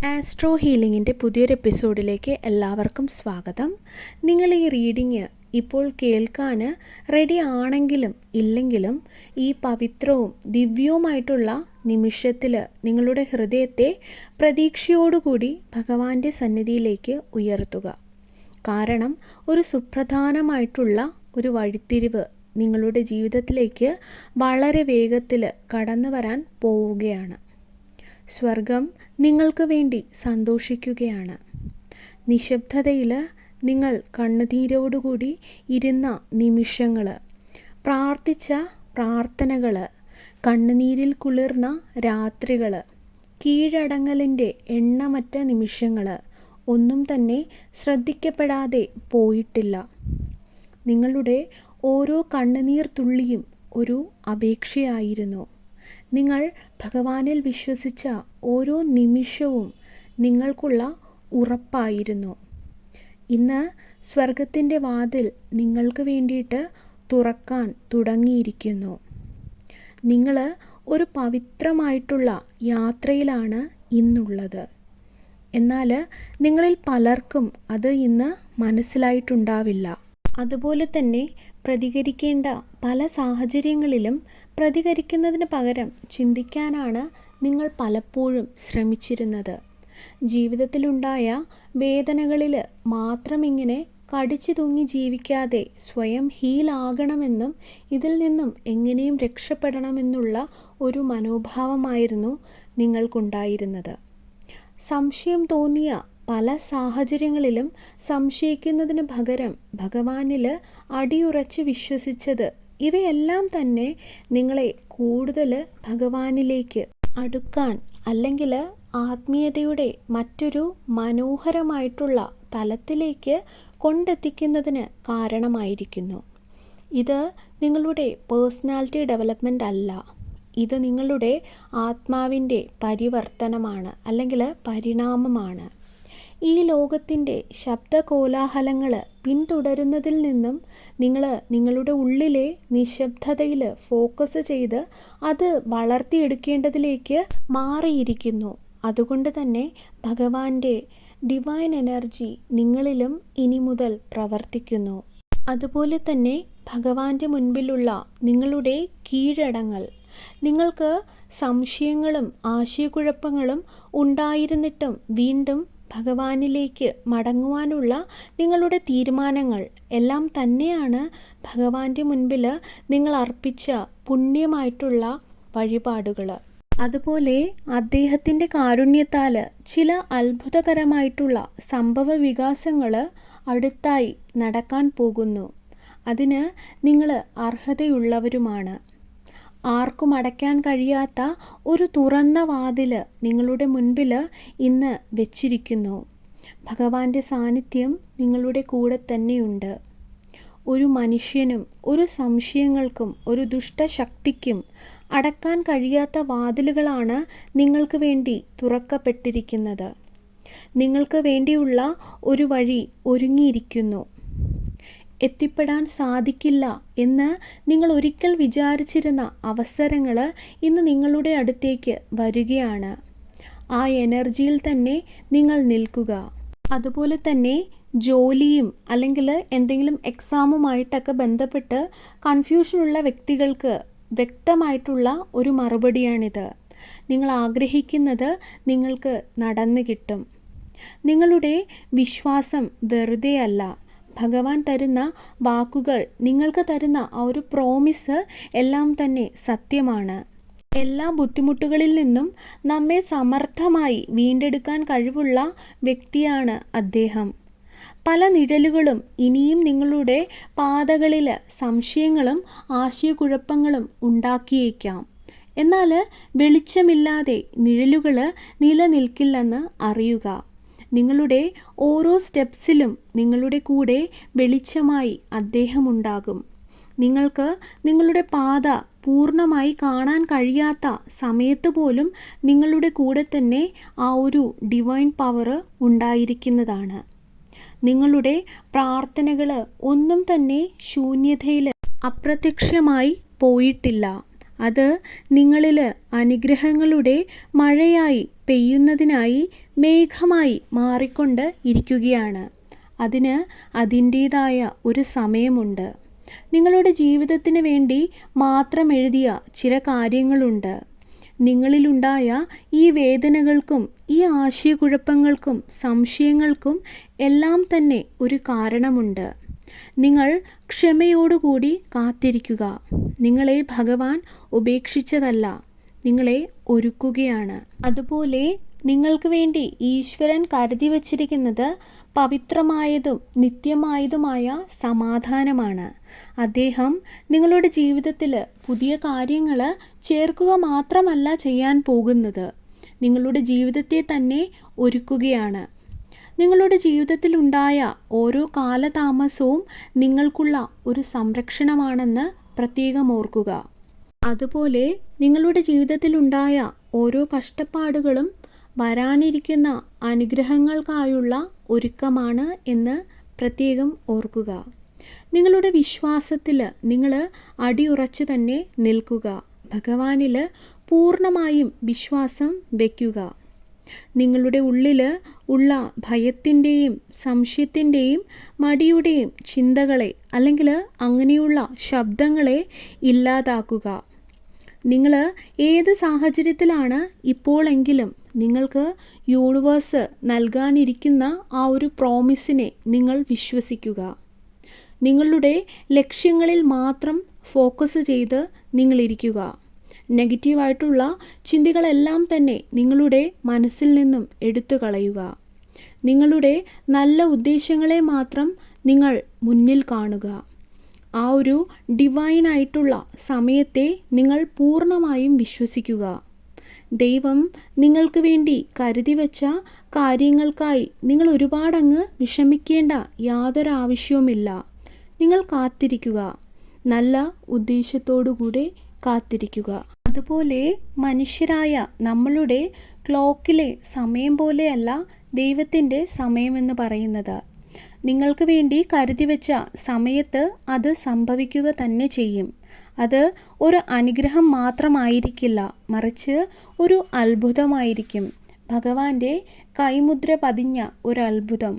Astro ഹീലിംഗിൻ്റെ പുതിയൊരു എപ്പിസോഡിലേക്ക് എല്ലാവർക്കും സ്വാഗതം. നിങ്ങൾ ഈ റീഡിങ് ഇപ്പോൾ കേൾക്കാൻ റെഡി ആണെങ്കിലും ഇല്ലെങ്കിലും ഈ പവിത്രവും ദിവ്യവുമായിട്ടുള്ള നിമിഷത്തിൽ നിങ്ങളുടെ ഹൃദയത്തെ പ്രതീക്ഷയോടുകൂടി ഭഗവാന്റെ സന്നിധിയിലേക്ക് ഉയർത്തുക. കാരണം ഒരു സുപ്രധാനമായിട്ടുള്ള ഒരു വഴിത്തിരിവ് നിങ്ങളുടെ ജീവിതത്തിലേക്ക് വളരെ വേഗത്തിൽ കടന്നു വരാൻ പോവുകയാണ്. സ്വർഗം നിങ്ങൾക്ക് വേണ്ടി സന്തോഷിക്കുകയാണ്. നിശബ്ദതയിൽ നിങ്ങൾ കണ്ണുനീരോടുകൂടി ഇരുന്ന നിമിഷങ്ങൾ, പ്രാർത്ഥിച്ച പ്രാർത്ഥനകൾ, കണ്ണുനീരിൽ കുളിർന്ന രാത്രികൾ, കീഴടങ്ങലിൻ്റെ എണ്ണമറ്റ നിമിഷങ്ങൾ ഒന്നും തന്നെ ശ്രദ്ധിക്കപ്പെടാതെ പോയിട്ടില്ല. നിങ്ങളുടെ ഓരോ കണ്ണുനീർ തുള്ളിയും ഒരു അപേക്ഷയായിരുന്നു. നിങ്ങൾ ഭഗവാനിൽ വിശ്വസിച്ച ഓരോ നിമിഷവും നിങ്ങൾക്കുള്ള ഉറപ്പായിരുന്നു. ഇന്ന് സ്വർഗത്തിൻ്റെ വാതിൽ നിങ്ങൾക്ക് വേണ്ടിയിട്ട് തുറക്കാൻ തുടങ്ങിയിരിക്കുന്നു. നിങ്ങൾ ഒരു പവിത്രമായിട്ടുള്ള യാത്രയിലാണ് ഇന്നുള്ളത്. എന്നാൽ നിങ്ങളിൽ പലർക്കും അത് ഇന്ന് മനസ്സിലായിട്ടുണ്ടാവില്ല. അതുപോലെ തന്നെ പ്രതികരിക്കേണ്ട പല സാഹചര്യങ്ങളിലും പ്രതികരിക്കുന്നതിന് പകരം ചിന്തിക്കാനാണ് നിങ്ങൾ പലപ്പോഴും ശ്രമിച്ചിരുന്നത്. ജീവിതത്തിലുണ്ടായ വേദനകളിൽ മാത്രം ഇങ്ങനെ കടിച്ചു തൂങ്ങി ജീവിക്കാതെ സ്വയം ഹീലാകണമെന്നും ഇതിൽ നിന്നും എങ്ങനെയും രക്ഷപ്പെടണമെന്നുള്ള ഒരു മനോഭാവമായിരുന്നു നിങ്ങൾക്കുണ്ടായിരുന്നത്. സംശയം തോന്നിയ പല സാഹചര്യങ്ങളിലും സംശയിക്കുന്നതിന് പകരം ഭഗവാനിൽ അടിയുറച്ച് വിശ്വസിച്ചത്, ഇവയെല്ലാം തന്നെ നിങ്ങളെ കൂടുതൽ ഭഗവാനിലേക്ക് അടുക്കാൻ അല്ലെങ്കിൽ ആത്മീയതയുടെ മറ്റൊരു മനോഹരമായിട്ടുള്ള തലത്തിലേക്ക് കൊണ്ടെത്തിക്കുന്നതിന് കാരണമായിരിക്കുന്നു. ഇത് നിങ്ങളുടെ പേഴ്സണാലിറ്റി ഡെവലപ്മെൻ്റ് അല്ല, ഇത് നിങ്ങളുടെ ആത്മാവിൻ്റെ പരിവർത്തനമാണ് അല്ലെങ്കിൽ പരിണാമമാണ്. ഈ ലോകത്തിൻ്റെ ശബ്ദകോലാഹലങ്ങൾ പിന്തുടരുന്നതിൽ നിന്നും നിങ്ങൾ നിങ്ങളുടെ ഉള്ളിലെ നിശബ്ദതയിൽ ഫോക്കസ് ചെയ്ത് അത് വളർത്തിയെടുക്കേണ്ടതിലേക്ക് മാറിയിരിക്കുന്നു. അതുകൊണ്ട് തന്നെ ഭഗവാന്റെ ഡിവൈൻ എനർജി നിങ്ങളിലും ഇനി മുതൽ പ്രവർത്തിക്കുന്നു. അതുപോലെ തന്നെ ഭഗവാന്റെ മുൻപിലുള്ള നിങ്ങളുടെ കീഴടങ്ങൽ, നിങ്ങൾക്ക് സംശയങ്ങളും ആശയക്കുഴപ്പങ്ങളും ഉണ്ടായിരുന്നിട്ടും വീണ്ടും ഭഗവാനിലേക്ക് മടങ്ങുവാനുള്ള നിങ്ങളുടെ തീരുമാനങ്ങൾ എല്ലാം തന്നെയാണ് ഭഗവാന്റെ മുൻപിൽ നിങ്ങൾ അർപ്പിച്ച പുണ്യമായിട്ടുള്ള വഴിപാടുകൾ. അതുപോലെ അദ്ദേഹത്തിൻ്റെ കാരുണ്യത്താൽ ചില അത്ഭുതകരമായിട്ടുള്ള സംഭവ വികാസങ്ങൾ അടുത്തായി നടക്കാൻ പോകുന്നു. അതിന് നിങ്ങൾ അർഹതയുള്ളവരുമാണ്. ആർക്കും അടയ്ക്കാൻ കഴിയാത്ത ഒരു തുറന്ന വാതിൽ നിങ്ങളുടെ മുൻപിൽ ഇന്ന് വെച്ചിരിക്കുന്നു. ഭഗവാന്റെ സാന്നിധ്യം നിങ്ങളുടെ കൂടെ തന്നെയുണ്ട്. ഒരു മനുഷ്യനും ഒരു സംശയങ്ങൾക്കും ഒരു ദുഷ്ടശക്തിക്കും അടക്കാൻ കഴിയാത്ത വാതിലുകളാണ് നിങ്ങൾക്ക് വേണ്ടി തുറക്കപ്പെട്ടിരിക്കുന്നത്. നിങ്ങൾക്ക് വേണ്ടിയുള്ള ഒരു വഴി ഒരുങ്ങിയിരിക്കുന്നു. എത്തിപ്പെടാൻ സാധിക്കില്ല എന്ന് നിങ്ങൾ ഒരിക്കൽ വിചാരിച്ചിരുന്ന അവസരങ്ങൾ ഇന്ന് നിങ്ങളുടെ അടുത്തേക്ക് വരികയാണ്. ആ എനർജിയിൽ തന്നെ നിങ്ങൾ നിൽക്കുക. അതുപോലെ തന്നെ ജോലിയും അല്ലെങ്കിൽ എന്തെങ്കിലും എക്സാമുമായിട്ടൊക്കെ ബന്ധപ്പെട്ട് കൺഫ്യൂഷനുള്ള വ്യക്തികൾക്ക് വ്യക്തമായിട്ടുള്ള ഒരു മറുപടിയാണിത്. നിങ്ങൾ ആഗ്രഹിക്കുന്നത് നിങ്ങൾക്ക് നടന്നു കിട്ടും. നിങ്ങളുടെ വിശ്വാസം വെറുതെയല്ല. ഭഗവാൻ തരുന്ന വാക്കുകൾ, നിങ്ങൾക്ക് തരുന്ന ആ ഒരു പ്രോമിസ് എല്ലാം തന്നെ സത്യമാണ്. എല്ലാ ബുദ്ധിമുട്ടുകളിൽ നിന്നും നമ്മെ സമർത്ഥമായി വീണ്ടെടുക്കാൻ കഴിവുള്ള വ്യക്തിയാണ് അദ്ദേഹം. പല നിഴലുകളും ഇനിയും നിങ്ങളുടെ പാതകളിൽ സംശയങ്ങളും ആശയക്കുഴപ്പങ്ങളും ഉണ്ടാക്കിയേക്കാം. എന്നാൽ വെളിച്ചമില്ലാതെ നിഴലുകൾ നിലനിൽക്കില്ലെന്ന് അറിയുക. നിങ്ങളുടെ ഓരോ സ്റ്റെപ്സിലും നിങ്ങളുടെ കൂടെ വെളിച്ചമായി അദ്ദേഹമുണ്ടാകും. നിങ്ങൾക്ക് നിങ്ങളുടെ പാത പൂർണ്ണമായി കാണാൻ കഴിയാത്ത സമയത്ത് പോലും നിങ്ങളുടെ കൂടെ തന്നെ ആ ഒരു ഡിവൈൻ പവർ ഉണ്ടായിരിക്കുന്നതാണ്. നിങ്ങളുടെ പ്രാർത്ഥനകൾ ഒന്നും തന്നെ ശൂന്യതയിൽ അപ്രത്യക്ഷമായി പോയിട്ടില്ല. അത് നിങ്ങളിൽ അനുഗ്രഹങ്ങളുടെ മഴയായി പെയ്യുന്നതിനായി മേഘമായി മാറിക്കൊണ്ട് ഇരിക്കുകയാണ്. അതിന് അതിൻ്റേതായ ഒരു സമയമുണ്ട്. നിങ്ങളുടെ ജീവിതത്തിന് വേണ്ടി മാത്രം എഴുതിയ ചില കാര്യങ്ങളുണ്ട്. നിങ്ങളിലുണ്ടായ ഈ വേദനകൾക്കും ഈ ആശയക്കുഴപ്പങ്ങൾക്കും സംശയങ്ങൾക്കും എല്ലാം തന്നെ ഒരു കാരണമുണ്ട്. നിങ്ങൾ ക്ഷമയോടുകൂടി കാത്തിരിക്കുക. നിങ്ങളെ ഭഗവാൻ ഉപേക്ഷിച്ചതല്ല, നിങ്ങളെ ഒരുക്കുകയാണ്. അതുപോലെ നിങ്ങൾക്ക് വേണ്ടി ഈശ്വരൻ കരുതി വച്ചിരിക്കുന്നത് പവിത്രമായതും നിത്യമായതുമായ സമാധാനമാണ്. അദ്ദേഹം നിങ്ങളുടെ ജീവിതത്തിൽ പുതിയ കാര്യങ്ങൾ ചേർക്കുക മാത്രമല്ല ചെയ്യാൻ പോകുന്നത്, നിങ്ങളുടെ ജീവിതത്തെ തന്നെ ഒരുക്കുകയാണ്. നിങ്ങളുടെ ജീവിതത്തിലുണ്ടായ ഓരോ കാലതാമസവും നിങ്ങൾക്കുള്ള ഒരു സംരക്ഷണമാണെന്ന് പ്രത്യേകം ഓർക്കുക. അതുപോലെ നിങ്ങളുടെ ജീവിതത്തിലുണ്ടായ ഓരോ കഷ്ടപ്പാടുകളും വരാനിരിക്കുന്ന അനുഗ്രഹങ്ങൾക്കായുള്ള ഒരുക്കമാണ് എന്ന് പ്രത്യേകം ഓർക്കുക. നിങ്ങളുടെ വിശ്വാസത്തിൽ നിങ്ങൾ അടിയുറച്ചു തന്നെ നിൽക്കുക. ഭഗവാനിൽ പൂർണ്ണമായും വിശ്വാസം വയ്ക്കുക. നിങ്ങളുടെ ഉള്ളിൽ ഉള്ള ഭയത്തിൻ്റെയും സംശയത്തിൻ്റെയും മടിയുടെയും ചിന്തകളെ അല്ലെങ്കിൽ അങ്ങനെയുള്ള ശബ്ദങ്ങളെ ഇല്ലാതാക്കുക. നിങ്ങൾ ഏത് സാഹചര്യത്തിലാണ് ഇപ്പോഴെങ്കിലും നിങ്ങൾക്ക് യൂണിവേഴ്സ് നൽകാനിരിക്കുന്ന ആ ഒരു പ്രോമിസിനെ നിങ്ങൾ വിശ്വസിക്കുക. നിങ്ങളുടെ ലക്ഷ്യങ്ങളിൽ മാത്രം ഫോക്കസ് ചെയ്ത് നിങ്ങളിരിക്കുക. നെഗറ്റീവായിട്ടുള്ള ചിന്തകളെല്ലാം തന്നെ നിങ്ങളുടെ മനസ്സിൽ നിന്നും എടുത്തു കളയുക. നിങ്ങളുടെ നല്ല ഉദ്ദേശങ്ങളെ മാത്രം നിങ്ങൾ മുന്നിൽ കാണുക. ആ ഒരു ഡിവൈനായിട്ടുള്ള സമയത്തെ നിങ്ങൾ പൂർണ്ണമായും വിശ്വസിക്കുക. ദൈവം നിങ്ങൾക്ക് വേണ്ടി കരുതി വച്ച കാര്യങ്ങൾക്കായി നിങ്ങൾ ഒരുപാടങ്ങ് വിഷമിക്കേണ്ട യാതൊരാവശ്യവുമില്ല. നിങ്ങൾ കാത്തിരിക്കുക. നല്ല ഉദ്ദേശത്തോടുകൂടെ കാത്തിരിക്കുക. അതുപോലെ മനുഷ്യരായ നമ്മളുടെ ക്ലോക്കിലെ സമയം പോലെയല്ല ദൈവത്തിൻ്റെ സമയമെന്ന് പറയുന്നത്. നിങ്ങൾക്ക് വേണ്ടി കരുതി വെച്ച സമയത്ത് അത് സംഭവിക്കുക തന്നെ ചെയ്യും. അത് ഒരു അനുഗ്രഹം മാത്രമായിരിക്കില്ല, മറിച്ച് ഒരു അത്ഭുതമായിരിക്കും. ഭഗവാന്റെ കൈമുദ്ര പതിഞ്ഞ ഒരു അത്ഭുതം.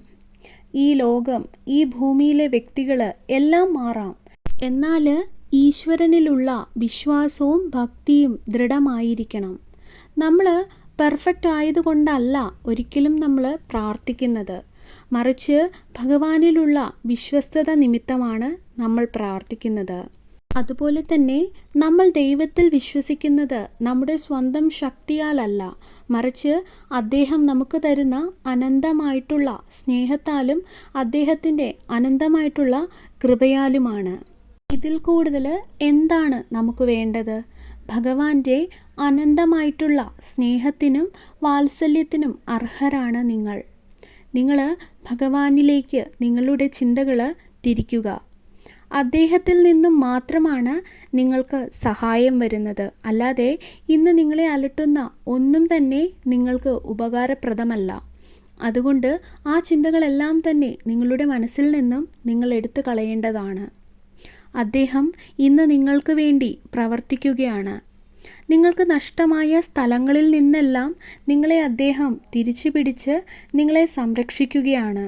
ഈ ലോകം, ഈ ഭൂമിയിലെ വ്യക്തികൾ എല്ലാം മാറാം. എന്നാൽ ഈശ്വരനിലുള്ള വിശ്വാസവും ഭക്തിയും ദൃഢമായിരിക്കണം. നമ്മൾ പെർഫെക്റ്റ് ആയതുകൊണ്ടല്ല ഒരിക്കലും നമ്മൾ പ്രാർത്ഥിക്കുന്നത്, മറിച്ച് ഭഗവാനിലുള്ള വിശ്വസ്തത നിമിത്തമാണ് നമ്മൾ പ്രാർത്ഥിക്കുന്നത്. അതുപോലെ തന്നെ നമ്മൾ ദൈവത്തിൽ വിശ്വസിക്കുന്നത് നമ്മുടെ സ്വന്തം ശക്തിയാലല്ല, മറിച്ച് അദ്ദേഹം നമുക്ക് തരുന്ന അനന്തമായിട്ടുള്ള സ്നേഹത്താലും അദ്ദേഹത്തിൻ്റെ അനന്തമായിട്ടുള്ള കൃപയാലുമാണ്. ഇതിൽ കൂടുതൽ എന്താണ് നമുക്ക് വേണ്ടത്? ഭഗവാന്റെ അനന്തമായിട്ടുള്ള സ്നേഹത്തിനും വാത്സല്യത്തിനും അർഹരാണ് നിങ്ങൾ. നിങ്ങൾ ഭഗവാനിലേക്ക് നിങ്ങളുടെ ചിന്തകൾ തിരിക്കുക. അദ്ദേഹത്തിൽ നിന്നും മാത്രമാണ് നിങ്ങൾക്ക് സഹായം വരുന്നത്. അല്ലാതെ ഇന്ന് നിങ്ങളെ അലട്ടുന്ന ഒന്നും തന്നെ നിങ്ങൾക്ക് ഉപകാരപ്രദമല്ല. അതുകൊണ്ട് ആ ചിന്തകളെല്ലാം തന്നെ നിങ്ങളുടെ മനസ്സിൽ നിന്നും നിങ്ങൾ എടുത്തു കളയേണ്ടതാണ്. അദ്ദേഹം ഇന്ന് നിങ്ങൾക്ക് വേണ്ടി പ്രവർത്തിക്കുകയാണ്. നിങ്ങൾക്ക് നഷ്ടമായ സ്ഥലങ്ങളിൽ നിന്നെല്ലാം നിങ്ങളെ അദ്ദേഹം തിരിച്ചു പിടിച്ച് നിങ്ങളെ സംരക്ഷിക്കുകയാണ്.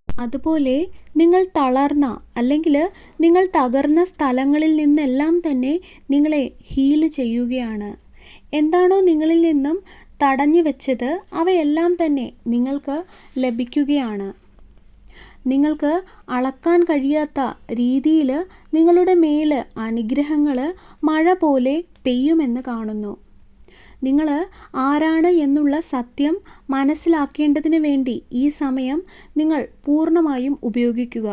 അതുപോലെ നിങ്ങൾ തളർന്ന അല്ലെങ്കിൽ നിങ്ങൾ തകർന്ന സ്ഥലങ്ങളിൽ നിന്നെല്ലാം തന്നെ നിങ്ങളെ ഹീൽ ചെയ്യുകയാണ്. എന്താണോ നിങ്ങളിൽ നിന്നും തടഞ്ഞു വെച്ചത് അവയെല്ലാം തന്നെ നിങ്ങൾക്ക് ലഭിക്കുകയാണ്. നിങ്ങൾക്ക് അളക്കാൻ കഴിയാത്ത രീതിയിൽ നിങ്ങളുടെ മേൽ അനുഗ്രഹങ്ങൾ മഴ പോലെ പെയ്യുമെന്ന് കാണുന്നു. നിങ്ങൾ ആരാണ് എന്നുള്ള സത്യം മനസ്സിലാക്കേണ്ടതിന് വേണ്ടി ഈ സമയം നിങ്ങൾ പൂർണ്ണമായും ഉപയോഗിക്കുക.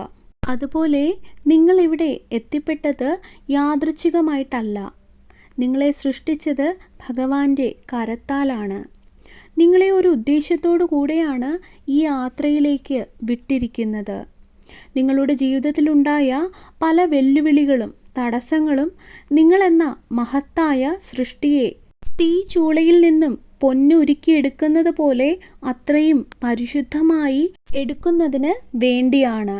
അതുപോലെ നിങ്ങളിവിടെ എത്തിപ്പെട്ടത് യാദൃച്ഛികമായിട്ടല്ല. നിങ്ങളെ സൃഷ്ടിച്ചത് ഭഗവാന്റെ കരത്താലാണ്. നിങ്ങളെ ഒരു ഉദ്ദേശത്തോടു കൂടെയാണ് ഈ യാത്രയിലേക്ക് വിട്ടിരിക്കുന്നത്. നിങ്ങളുടെ ജീവിതത്തിലുണ്ടായ പല വെല്ലുവിളികളും തടസ്സങ്ങളും നിങ്ങളെന്ന മഹത്തായ സൃഷ്ടിയെ തീച്ചൂളയിൽ നിന്നും പൊന്നുരുക്കിയെടുക്കുന്നത് പോലെ അത്രയും പരിശുദ്ധമായി എടുക്കുന്നതിന് വേണ്ടിയാണ്.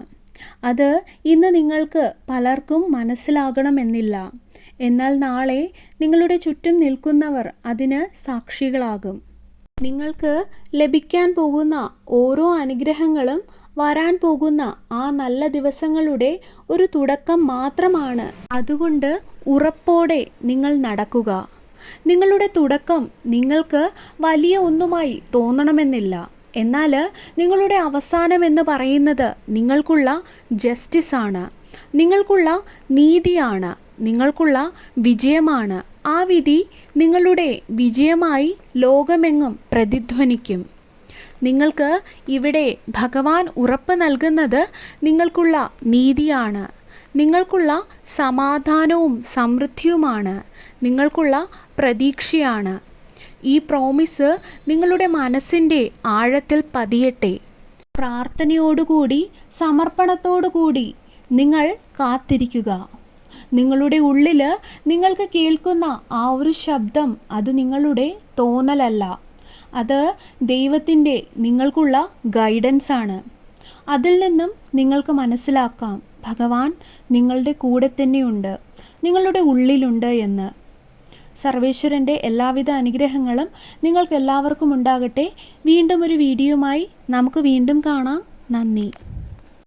അത് ഇന്ന് നിങ്ങൾക്ക് പലർക്കും മനസ്സിലാകണമെന്നില്ല. എന്നാൽ നാളെ നിങ്ങളുടെ ചുറ്റും നിൽക്കുന്നവർ അതിന് സാക്ഷികളാകും. നിങ്ങൾക്ക് ലഭിക്കാൻ പോകുന്ന ഓരോ അനുഗ്രഹങ്ങളും വരാൻ പോകുന്ന ആ നല്ല ദിവസങ്ങളുടെ ഒരു തുടക്കം മാത്രമാണ്. അതുകൊണ്ട് ഉറപ്പോടെ നിങ്ങൾ നടക്കുക. നിങ്ങളുടെ തുടക്കം നിങ്ങൾക്ക് വലിയ ഒന്നുമായി തോന്നണമെന്നില്ല. എന്നാൽ നിങ്ങളുടെ അവസാനം എന്ന് പറയുന്നത് നിങ്ങൾക്കുള്ള ജസ്റ്റിസാണ്, നിങ്ങൾക്കുള്ള നീതിയാണ്, നിങ്ങൾക്കുള്ള വിജയമാണ്. ആ വിധി നിങ്ങളുടെ വിജയമായി ലോകമെങ്ങും പ്രതിധ്വനിക്കും. നിങ്ങൾക്ക് ഇവിടെ ഭഗവാൻ ഉറപ്പ് നൽകുന്നത് നിങ്ങൾക്കുള്ള നീതിയാണ്, നിങ്ങൾക്കുള്ള സമാധാനവും സമൃദ്ധിയുമാണ്, നിങ്ങൾക്കുള്ള പ്രതീക്ഷയാണ്. ഈ പ്രോമിസ് നിങ്ങളുടെ മനസ്സിൻ്റെ ആഴത്തിൽ പതിയട്ടെ. പ്രാർത്ഥനയോടുകൂടി സമർപ്പണത്തോടുകൂടി നിങ്ങൾ കാത്തിരിക്കുക. നിങ്ങളുടെ ഉള്ളിൽ നിങ്ങൾക്ക് കേൾക്കുന്ന ആ ഒരു ശബ്ദം അത് നിങ്ങളുടെ തോന്നലല്ല, അത് ദൈവത്തിൻ്റെ നിങ്ങൾക്കുള്ള ഗൈഡൻസ് ആണ്. അതിൽ നിന്നും നിങ്ങൾക്ക് മനസ്സിലാക്കാം ഭഗവാൻ നിങ്ങളുടെ കൂടെ തന്നെയുണ്ട്, നിങ്ങളുടെ ഉള്ളിലുണ്ട് എന്ന്. സർവേശ്വരൻ്റെ എല്ലാവിധ അനുഗ്രഹങ്ങളും നിങ്ങൾക്ക് എല്ലാവർക്കും ഉണ്ടാകട്ടെ. വീണ്ടും ഒരു വീഡിയോയുമായി നമുക്ക് വീണ്ടും കാണാം. നന്ദി.